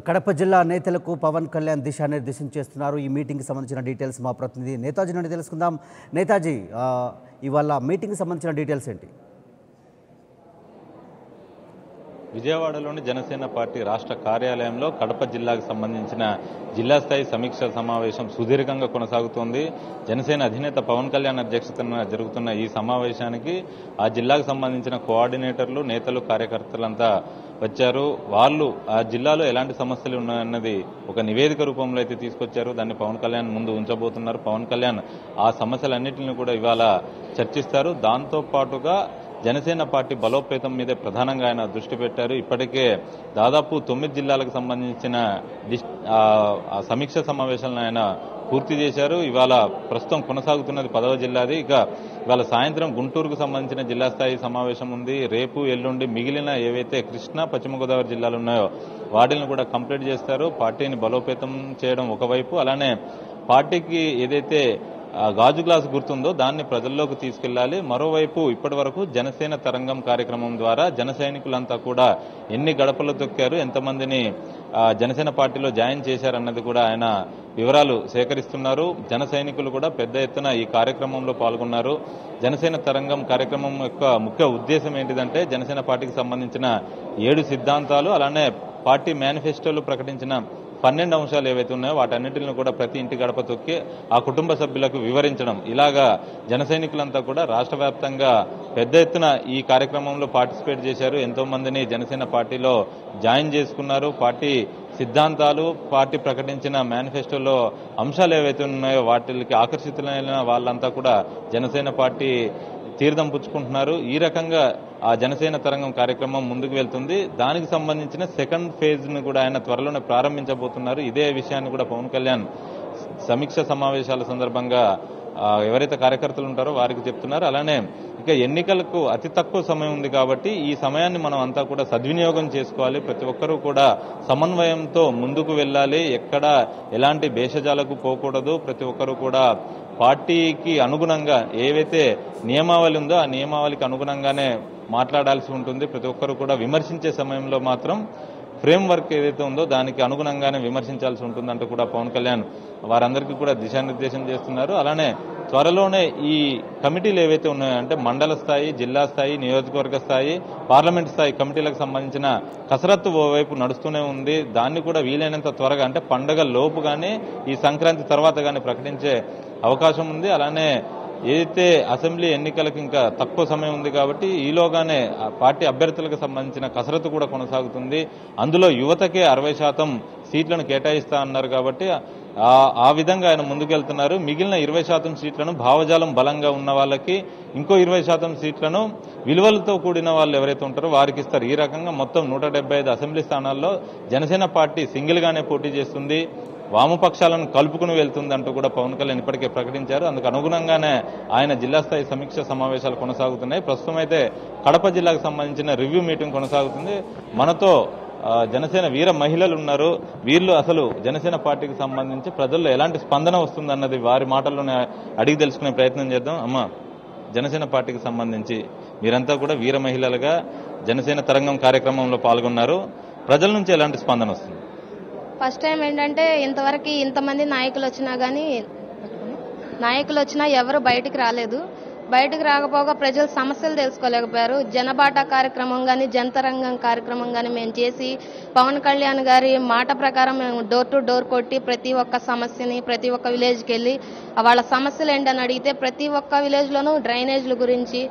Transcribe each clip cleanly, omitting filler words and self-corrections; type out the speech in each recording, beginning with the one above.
కడప జిల్లా నేతలకు పవన్ కళ్యాణ్ దిశానిర్దేశం చేస్తున్నారు. ఈ మీటింగ్కి సంబంధించిన డీటెయిల్స్ మా ప్రతినిధి నేతాజీ నుండి తెలుసుకుందాం. నేతాజీ, ఇవాళ మీటింగ్కి సంబంధించిన డీటెయిల్స్ ఏంటి? విజయవాడలోని జనసేన పార్టీ రాష్ట్ర కార్యాలయంలో కడప జిల్లాకు సంబంధించిన జిల్లా స్థాయి సమీక్ష సమావేశం సుదీర్ఘంగా కొనసాగుతోంది. జనసేన అధినేత పవన్ కళ్యాణ్ అధ్యక్షతన జరుగుతున్న ఈ సమావేశానికి ఆ జిల్లాకు సంబంధించిన కోఆర్డినేటర్లు, నేతలు, కార్యకర్తలంతా వచ్చారు. వాళ్ళు ఆ జిల్లాలో ఎలాంటి సమస్యలు ఉన్నాయన్నది ఒక నివేదిక రూపంలో అయితే తీసుకొచ్చారు. దాన్ని పవన్ కళ్యాణ్ ముందు ఉంచబోతున్నారు. పవన్ కళ్యాణ్ ఆ సమస్యలన్నింటినీ కూడా ఇవాళ చర్చిస్తారు. దాంతో పాటుగా జనసేన పార్టీ బలోపేతం మీదే ప్రధానంగా ఆయన దృష్టి పెట్టారు. ఇప్పటికే దాదాపు 9 జిల్లాలకు సంబంధించిన సమీక్ష సమావేశాలను ఆయన పూర్తి చేశారు. ఇవాళ ప్రస్తుతం కొనసాగుతున్నది 10వ జిల్లాది. ఇవాళ సాయంత్రం గుంటూరుకు సంబంధించిన జిల్లా స్థాయి సమావేశం ఉంది. రేపు, ఎల్లుండి మిగిలిన ఏవైతే కృష్ణా, పశ్చిమ గోదావరి జిల్లాలు ఉన్నాయో వాటిని కూడా కంప్లీట్ చేస్తారు. పార్టీని బలోపేతం చేయడం ఒకవైపు, అలానే పార్టీకి ఏదైతే గాజు గ్లాసు గుర్తుందో దాన్ని ప్రజల్లోకి తీసుకెళ్లాలి. మరోవైపు ఇప్పటి వరకు జనసేన తరంగం కార్యక్రమం ద్వారా జన సైనికులంతా కూడా ఎన్ని గడపలు తొక్కారు, ఎంతమందిని జనసేన పార్టీలో జాయిన్ చేశారన్నది కూడా ఆయన వివరాలు సేకరిస్తున్నారు. జన సైనికులు కూడా పెద్ద ఎత్తున ఈ కార్యక్రమంలో పాల్గొన్నారు. జనసేన తరంగం కార్యక్రమం యొక్క ముఖ్య ఉద్దేశం ఏంటిదంటే జనసేన పార్టీకి సంబంధించిన 7 సిద్ధాంతాలు, అలానే పార్టీ మేనిఫెస్టోలో ప్రకటించిన 12 అంశాలు ఏవైతే ఉన్నాయో వాటన్నిటిని కూడా ప్రతి ఇంటి గడప తొక్కి ఆ కుటుంబ సభ్యులకు వివరించడం. ఇలాగా జన సైనికులంతా కూడా రాష్ట్ర వ్యాప్తంగా పెద్ద ఎత్తున ఈ కార్యక్రమంలో పార్టిసిపేట్ చేశారు. ఎంతో మందిని జనసేన పార్టీలో జాయిన్ చేసుకున్నారు. పార్టీ సిద్ధాంతాలు, పార్టీ ప్రకటించిన మేనిఫెస్టోలో అంశాలు ఏవైతే ఉన్నాయో వాటికి ఆకర్షితులైన వాళ్ళంతా కూడా జనసేన పార్టీ తీర్థం పుచ్చుకుంటున్నారు. ఈ రకంగా ఆ జనసేన తరంగం కార్యక్రమం ముందుకు వెళ్తుంది. దానికి సంబంధించిన సెకండ్ ఫేజ్ ను కూడా ఆయన త్వరలోనే ప్రారంభించబోతున్నారు. ఇదే విషయాన్ని కూడా పవన్ కళ్యాణ్ సమీక్ష సమావేశాల సందర్భంగా ఎవరైతే కార్యకర్తలు ఉంటారో వారికి చెప్తున్నారు. అలానే ఇక ఎన్నికలకు అతి తక్కువ సమయం ఉంది కాబట్టి ఈ సమయాన్ని మనం అంతా కూడా సద్వినియోగం చేసుకోవాలి. ప్రతి ఒక్కరూ కూడా సమన్వయంతో ముందుకు వెళ్ళాలి. ఎక్కడ ఎలాంటి భేషజాలకు పోకూడదు. ప్రతి ఒక్కరూ కూడా పార్టీకి అనుగుణంగా ఏవైతే నియమావళి ఉందో ఆ నియమావళికి అనుగుణంగానే మాట్లాడాల్సి ఉంటుంది. ప్రతి ఒక్కరూ కూడా విమర్శించే సమయంలో మాత్రం ఫ్రేమ్ వర్క్ ఏదైతే ఉందో దానికి అనుగుణంగానే విమర్శించాల్సి ఉంటుందంటూ కూడా పవన్ కళ్యాణ్ వారందరికీ కూడా దిశానిర్దేశం చేస్తున్నారు. అలానే త్వరలోనే ఈ కమిటీలు ఏవైతే ఉన్నాయో అంటే మండల స్థాయి, జిల్లా స్థాయి, నియోజకవర్గ స్థాయి, పార్లమెంట్ స్థాయి కమిటీలకు సంబంధించిన కసరత్తు ఓవైపు నడుస్తూనే ఉంది. దాన్ని కూడా వీలైనంత త్వరగా అంటే పండగ లోపు కానీ ఈ సంక్రాంతి తర్వాత కానీ ప్రకటించే అవకాశం ఉంది. అలానే ఏదైతే అసెంబ్లీ ఎన్నికలకు ఇంకా తక్కువ సమయం ఉంది కాబట్టి ఈలోగానే పార్టీ అభ్యర్థులకు సంబంధించిన కసరత్తు కూడా కొనసాగుతుంది. అందులో యువతకే 60% సీట్లను కేటాయిస్తా అన్నారు కాబట్టి ఆ విధంగా ఆయన ముందుకెళ్తున్నారు. మిగిలిన 20% సీట్లను భావజాలం బలంగా ఉన్న వాళ్ళకి, ఇంకో 20% సీట్లను విలువలతో కూడిన వాళ్ళు ఎవరైతే ఉంటారో వారికి ఇస్తారు. ఈ రకంగా మొత్తం 175 అసెంబ్లీ స్థానాల్లో జనసేన పార్టీ సింగిల్ గానే పోటీ చేస్తుంది. వామపక్షాలను కలుపుకుని వెళ్తుందంటూ కూడా పవన్ కళ్యాణ్ ఇప్పటికే ప్రకటించారు. అందుకు అనుగుణంగానే ఆయన జిల్లా స్థాయి సమీక్ష సమావేశాలు కొనసాగుతున్నాయి. ప్రస్తుతం అయితే కడప జిల్లాకు సంబంధించిన రివ్యూ మీటింగ్ కొనసాగుతుంది. మనతో జనసేన వీర మహిళలు ఉన్నారు. వీళ్ళు అసలు జనసేన పార్టీకి సంబంధించి ప్రజల్లో ఎలాంటి స్పందన వస్తుందన్నది వారి మాటల్లోనే అడిగి తెలుసుకునే ప్రయత్నం చేద్దాం. అమ్మ, జనసేన పార్టీకి సంబంధించి మీరంతా కూడా వీర మహిళలుగా జనసేన తరంగం కార్యక్రమంలో పాల్గొన్నారు. ప్రజల నుంచి ఎలాంటి స్పందన వస్తుంది? ఫస్ట్ టైం ఏంటంటే ఇంతవరకు ఇంతమంది నాయకులు వచ్చినా ఎవరు బయటికి రాలేదు. బయటకు రాకపోగా ప్రజల సమస్యలు తెలుసుకోలేకపోయారు. జనబాటా కార్యక్రమం కానీ, జనతరంగం కార్యక్రమం కానీ మేము చేసి పవన్ కళ్యాణ్ గారి మాట ప్రకారం మేము డోర్ టు డోర్ కొట్టి ప్రతి ఒక్క సమస్యని ప్రతి ఒక్క విలేజ్కి వెళ్ళి వాళ్ళ సమస్యలు ఏంటని అడిగితే ప్రతి ఒక్క విలేజ్లోనూ డ్రైనేజ్ల గురించి,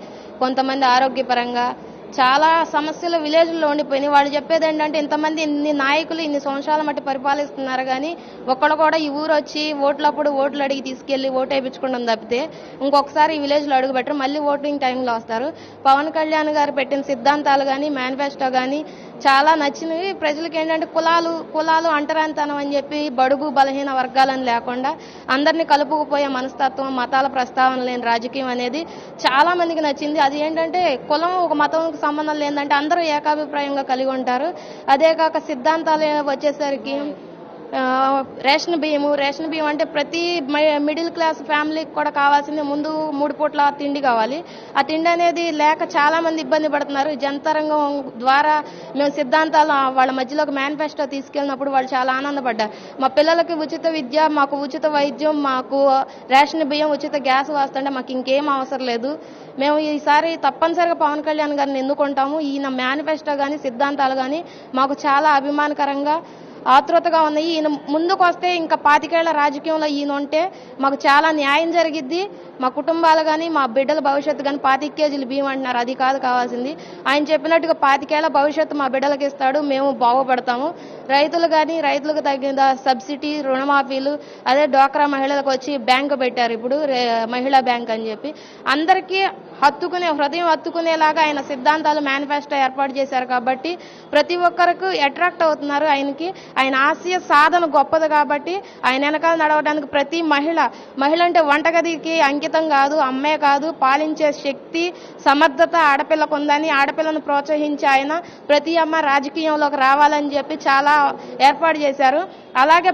కొంతమంది ఆరోగ్యపరంగా చాలా సమస్యలు విలేజ్లో ఉండిపోయినాయి. వాళ్ళు చెప్పేది ఏంటంటే ఇంతమంది ఇన్ని నాయకులు ఇన్ని సంవత్సరాల మట్టి పరిపాలిస్తున్నారు కానీ ఒక్కడు కూడా ఈ ఊరు వచ్చి ఓట్లప్పుడు ఓట్లు అడిగి తీసుకెళ్లి ఓటు వేయించుకోవడం తప్పితే ఇంకొకసారి ఈ విలేజ్లో అడుగు పెట్టరు. మళ్ళీ ఓటింగ్ టైంలో వస్తారు. పవన్ కళ్యాణ్ గారు పెట్టిన సిద్ధాంతాలు కానీ, మేనిఫెస్టో కానీ చాలా నచ్చినవి. ప్రజలకు ఏంటంటే కులాలు అంటరానితనం అని చెప్పి బడుగు బలహీన వర్గాలని లేకుండా అందరినీ కలుపుకుపోయే మనస్తత్వం, మతాల ప్రస్తావన లేని రాజకీయం అనేది చాలా మందికి నచ్చింది. అది ఏంటంటే కులం ఒక మతం సంబంధం లేదంటే అందరూ ఏకాభిప్రాయంగా కలిగి ఉంటారు. అదే కాక సిద్ధాంతాలు వచ్చేసరికి రేషన్ బియ్యం అంటే ప్రతి మిడిల్ క్లాస్ ఫ్యామిలీకి కూడా కావాల్సింది ముందు 3 పూట్ల తిండి కావాలి. ఆ తిండి అనేది లేక చాలా మంది ఇబ్బంది పడుతున్నారు. జనతరంగం ద్వారా మేము సిద్ధాంతాలు వాళ్ళ మధ్యలో ఒక మేనిఫెస్టో తీసుకెళ్ళినప్పుడు వాళ్ళు చాలా ఆనందపడ్డారు. మా పిల్లలకి ఉచిత విద్య, మాకు ఉచిత వైద్యం, మాకు రేషన్ బియ్యం, ఉచిత గ్యాస్ వస్తుంటే మాకు ఇంకేం అవసరం లేదు. మేము ఈసారి తప్పనిసరిగా పవన్ కళ్యాణ్ గారిని ఎన్నుకుంటాము. ఈయన మేనిఫెస్టో కానీ సిద్ధాంతాలు కానీ మాకు చాలా అభిమానకరంగా ఆతృతగా ఉన్నాయి. ఈయన ముందుకు వస్తే ఇంకా 25 ఏళ్ల రాజకీయంలో ఈయన ఉంటే మాకు చాలా న్యాయం జరిగిద్ది. మా కుటుంబాలు కానీ మా బిడ్డల భవిష్యత్తు కానీ 25 కేజీలు బియ్యం అంటున్నారు, అది కాదు కావాల్సింది. ఆయన చెప్పినట్టుగా 25 ఏళ్ల భవిష్యత్తు మా బిడ్డలకు ఇస్తాడు, మేము బాగుపడతాము. రైతులు కానీ రైతులకు తగిన సబ్సిడీ, రుణమాఫీలు, అదే డ్వాక్రా మహిళలకు వచ్చి బ్యాంకు పెట్టారు ఇప్పుడు, మహిళా బ్యాంక్ అని చెప్పి అందరికీ హృదయం హత్తుకునేలాగా ఆయన సిద్ధాంతాలు మేనిఫెస్టో ఏర్పాటు చేశారు. కాబట్టి ప్రతి ఒక్కరికి అట్రాక్ట్ అవుతున్నారు ఆయనకి. ఆయన ఆశయ సాధన గొప్పది కాబట్టి ఆయన వెనకాల నడవడానికి ప్రతి మహిళ అంటే వంటగదికి అంకితం కాదు, అమ్మే కాదు, పాలించే శక్తి, సమర్థత ఆడపిల్లకు ఉందని ఆడపిల్లను ప్రోత్సహించి ఆయన ప్రతి అమ్మ రాజకీయంలోకి రావాలని చెప్పి చాలా ఏర్పాటు చేశారు. అలాగే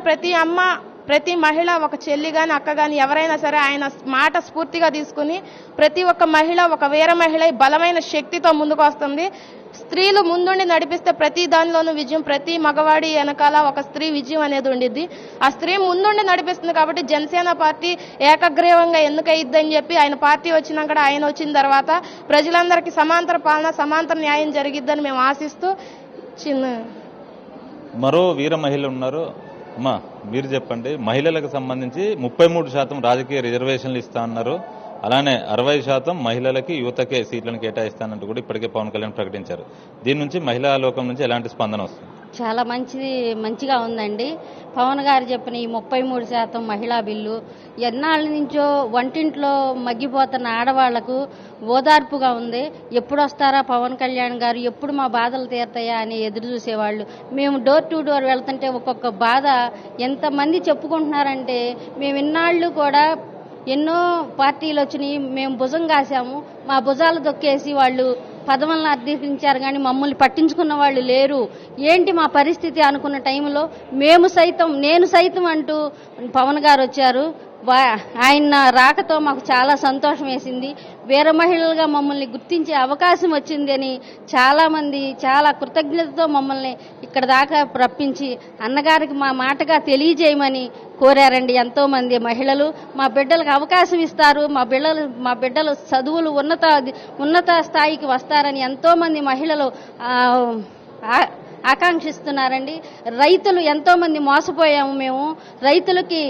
ప్రతి మహిళ ఒక చెల్లి గాని అక్క గాని ఎవరైనా సరే ఆయన మాట స్ఫూర్తిగా తీసుకుని ప్రతి ఒక్క మహిళ ఒక వీర మహిళ బలమైన శక్తితో ముందుకు వస్తుంది. స్త్రీలు ముందుండి నడిపిస్తే ప్రతి దానిలోనూ విజయం, ప్రతి మగవాడి వెనకాల ఒక స్త్రీ విజయం అనేది ఉండిద్ది. ఆ స్త్రీ ముందుండి నడిపిస్తుంది కాబట్టి జనసేన పార్టీ ఏకగ్రీవంగా ఎన్నికయిద్దని చెప్పి ఆయన పార్టీ వచ్చినాక ఆయన వచ్చిన తర్వాత ప్రజలందరికీ సమాంతర పాలన, సమాంతర న్యాయం జరిగిద్దని మేము ఆశిస్తూ మరో వీర మహిళ ఉన్నారు. అమ్మా, మీరు చెప్పండి, మహిళలకు సంబంధించి 33% రాజకీయ రిజర్వేషన్లు ఇస్తా అన్నారు. అలానే 60% మహిళలకి, యువతకే సీట్లను కేటాయిస్తానంటూ కూడా ఇప్పటికే పవన్ కళ్యాణ్ ప్రకటించారు. దీని నుంచి మహిళా లోకం నుంచి ఎలాంటి స్పందన వస్తుంది? చాలా మంచిగా ఉందండి. పవన్ గారు చెప్పిన ఈ 33% మహిళా బిల్లు ఎన్నాళ్ళ నుంచో వంటింట్లో మగ్గిపోతున్న ఆడవాళ్లకు ఓదార్పుగా ఉంది. ఎప్పుడు వస్తారా పవన్ కళ్యాణ్ గారు, ఎప్పుడు మా బాధలు తీరుతాయా అని ఎదురు చూసేవాళ్ళు. మేము డోర్ టు డోర్ వెళ్తుంటే ఒక్కొక్క బాధ ఎంతమంది చెప్పుకుంటున్నారంటే, మేము ఇన్నాళ్ళు కూడా ఎన్నో పార్టీలు వచ్చినాయి, మేము భుజం కాసాము, మా భుజాలు దొక్కేసి వాళ్ళు పదవులను అర్థించారు కానీ మమ్మల్ని పట్టించుకున్న వాళ్ళు లేరు, ఏంటి మా పరిస్థితి అనుకున్న టైంలో నేను సైతం అంటూ పవన్ గారు వచ్చారు. ఆయన రాకతో మాకు చాలా సంతోషం వేసింది. వీర మహిళలుగా మమ్మల్ని గుర్తించే అవకాశం వచ్చింది అని చాలా మంది చాలా కృతజ్ఞతతో మమ్మల్ని ఇక్కడ దాకా రప్పించి అన్నగారికి మా మాటగా తెలియజేయమని కోరారండి ఎంతో మంది మహిళలు. మా బిడ్డలకు అవకాశం ఇస్తారు, మా బిడ్డలు చదువులు ఉన్నత స్థాయికి వస్తారని ఎంతో మంది మహిళలు ఆకాంక్షిస్తున్నారండి. రైతులు ఎంతో మంది మోసపోయాము. మేము రైతులకి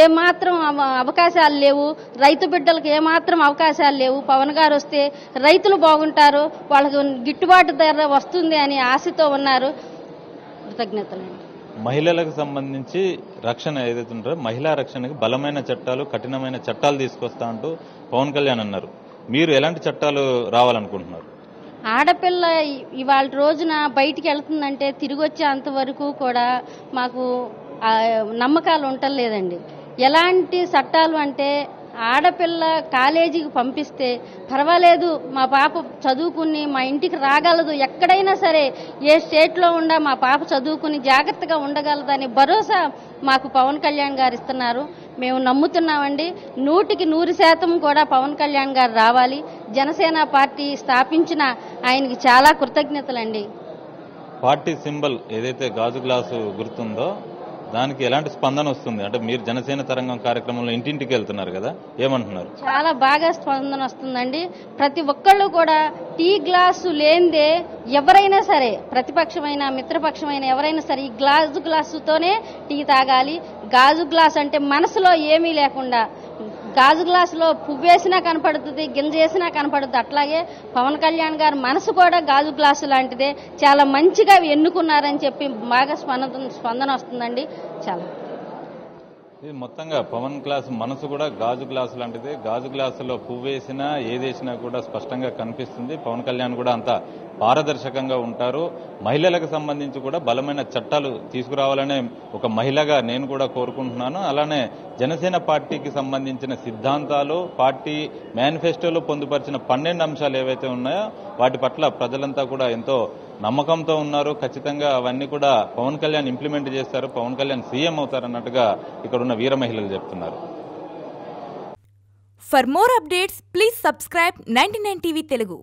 ఏమాత్రం అవకాశాలు లేవు, రైతు బిడ్డలకు ఏమాత్రం అవకాశాలు లేవు. పవన్ గారు వస్తే రైతులు బాగుంటారు, వాళ్ళకు గిట్టుబాటు ధర వస్తుంది అని ఆశతో ఉన్నారు. కృతజ్ఞతలండి. మహిళలకు సంబంధించి రక్షణ ఏదైతే ఉంటారో మహిళా రక్షణకి బలమైన చట్టాలు, కఠినమైన చట్టాలు తీసుకొస్తా అంటూ పవన్ కళ్యాణ్ అన్నారు. మీరు ఎలాంటి చట్టాలు రావాలనుకుంటున్నారు? ఆడపిల్ల ఇవాళ రోజున బయటికి వెళ్తుందంటే తిరిగి వచ్చేంత వరకు కూడా మాకు నమ్మకాలు ఉండలేదండి. ఎలాంటి చట్టాలు అంటే, ఆడపిల్ల కాలేజీకి పంపిస్తే పర్వాలేదు, మా పాప చదువుకుని మా ఇంటికి రాగలదు, ఎక్కడైనా సరే ఏ స్టేట్లో ఉండా మా పాప చదువుకుని జాగ్రత్తగా ఉండగలదని భరోసా మాకు పవన్ కళ్యాణ్ గారు ఇస్తున్నారు. మేము నమ్ముతున్నామండి. 100% కూడా పవన్ కళ్యాణ్ గారు రావాలి. జనసేన పార్టీ స్థాపించిన ఆయనకి చాలా కృతజ్ఞతలండి. పార్టీ సింబల్ ఏదైతే గాజు గ్లాసు గుర్తుందో దానికి ఎలాంటి స్పందన వస్తుంది? అంటే మీరు జనసేన తరంగం కార్యక్రమంలో ఇంటింటికి వెళ్తున్నారు కదా, ఏమంటున్నారు? చాలా బాగా స్పందన వస్తుందండి. ప్రతి ఒక్కళ్ళు కూడా టీ గ్లాసు లేనిదే ఎవరైనా సరే, ప్రతిపక్షమైన మిత్రపక్షమైన ఎవరైనా సరే, ఈ గాజు గ్లాసుతోనే టీ తాగాలి. గాజు గ్లాస్ అంటే మనసులో ఏమీ లేకుండా, గాజు గ్లాసులో పువ్వు వేసినా కనపడుతుంది, గింజ వేసినా కనపడుతుంది. అట్లాగే పవన్ కళ్యాణ్ గారు మనసు కూడా గాజు గ్లాసు లాంటిదే. చాలా మంచిగా ఎన్నుకున్నారని చెప్పి బాగా స్పందన వస్తుందండి. చాలా ఇది మొత్తంగా పవన్ గ్లాస్ మనసు కూడా గాజు గ్లాసు లాంటిదే. గాజు గ్లాసులో పువ్వు వేసినా ఏదేసినా కూడా స్పష్టంగా కనిపిస్తుంది. పవన్ కళ్యాణ్ కూడా అంత పారదర్శకంగా ఉంటారు. మహిళలకు సంబంధించి కూడా బలమైన చట్టాలు తీసుకురావాలనే ఒక మహిళగా నేను కూడా కోరుకుంటున్నాను. అలానే జనసేన పార్టీకి సంబంధించిన సిద్ధాంతాలు, పార్టీ మేనిఫెస్టోలో పొందుపరిచిన 12 అంశాలు ఏవైతే ఉన్నాయో వాటి పట్ల ప్రజలంతా కూడా ఎంతో నమ్మకంతో ఉన్నారు. ఖచ్చితంగా అవన్నీ కూడా పవన్ కళ్యాణ్ ఇంప్లిమెంట్ చేస్తారు, పవన్ కళ్యాణ్ సీఎం అవుతారన్నట్టుగా ఇక్కడున్న వీర మహిళలు చెప్తున్నారు. For more updates, please subscribe 99 TV Telugu.